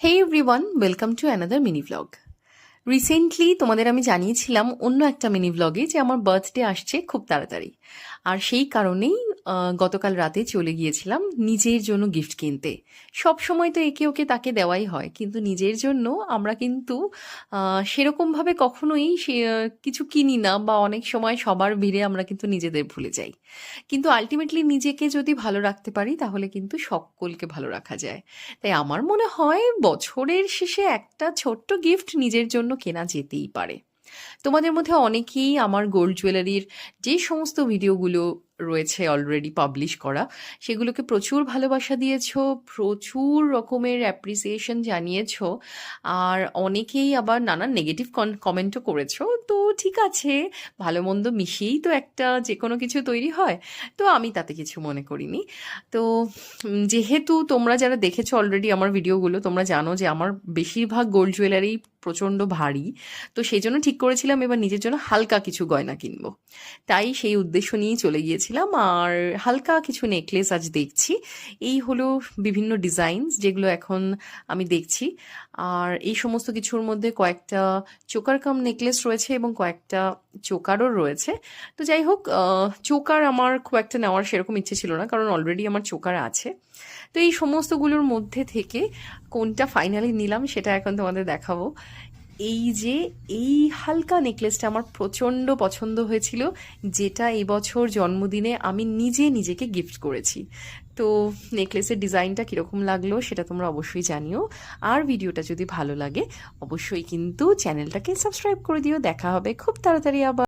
Hey everyone, welcome to another mini vlog. Recently তোমাদের আমি জানিয়েছিলাম অন্য একটা মিনি ভ্লগে যে আমার বার্থডে আসছে খুব তাড়াতাড়ি। আর সেই কারণেই গতকাল রাতে চলে গিয়েছিলাম নিজের জন্য গিফট কিনতে। সব সময় তো একে ওকে তাকে দেওয়াই হয়, কিন্তু নিজের জন্য আমরা কিন্তু সেরকমভাবে কখনোই কিছু কিনি না, বা অনেক সময় সবার ভিড়ে আমরা কিন্তু নিজেদের ভুলে যাই। কিন্তু আলটিমেটলি নিজেকে যদি ভালো রাখতে পারি তাহলে কিন্তু সকলকে ভালো রাখা যায়। তাই আমার মনে হয় বছরের শেষে একটা ছোট্ট গিফট নিজের জন্য কেনা যেতেই পারে। তোমাদের মধ্যে অনেকেই আমার গোল্ড জুয়েলারির যে সমস্ত ভিডিওগুলো রয়েছে অলরেডি পাবলিশ করা, সেগুলোকে প্রচুর ভালোবাসা দিয়েছো, প্রচুর রকমের অ্যাপ্রিসিয়েশন জানিয়েছো। আর অনেকেই আবার নানান নেগেটিভ কমেন্টও করেছো। তো ঠিক আছে, ভালো মন্দ মিশিয়েই তো একটা যে কোনো কিছু তৈরি হয়। তো আমি তাতে কিছু মনে করিনি। তো যেহেতু তোমরা যারা দেখেছো অলরেডি আমার ভিডিওগুলো, তোমরা জানো যে আমার বেশিরভাগ গোল্ড জুয়েলারি প্রচণ্ড ভারী। তো সেই জন্য ঠিক করেছিলাম এবার নিজের জন্য হালকা কিছু গয়না কিনবো। তাই সেই উদ্দেশ্য নিয়েই চলে গিয়েছিলাম। আর হালকা কিছু নেকলেস আজ দেখছি। এই হলো বিভিন্ন ডিজাইনস যেগুলো এখন আমি দেখছি। আর এই সমস্ত কিছুর মধ্যে কয়েকটা চোকার কাম নেকলেস রয়েছে এবং কয়েকটা চোকারও রয়েছে। তো যাই হোক, চোকার আমার খুব একটা নেওয়ার সেরকম ইচ্ছে ছিল না, কারণ অলরেডি আমার চোকার আছে। তো এই সমস্তগুলোর মধ্যে থেকে কোনটা ফাইনালি নিলাম সেটা এখন তোমাদের দেখাবো। এই যে এই হালকা নেকলেসটা আমার প্রচণ্ড পছন্দ হয়েছিল, যেটা এবছর জন্মদিনে আমি নিজে নিজেকে গিফট করেছি। তো নেকলেসের ডিজাইনটা কীরকম লাগলো সেটা তোমরা অবশ্যই জানিও। আর ভিডিওটা যদি ভালো লাগে অবশ্যই কিন্তু চ্যানেলটাকে সাবস্ক্রাইব করে দিও। দেখা হবে খুব তাড়াতাড়ি আবার।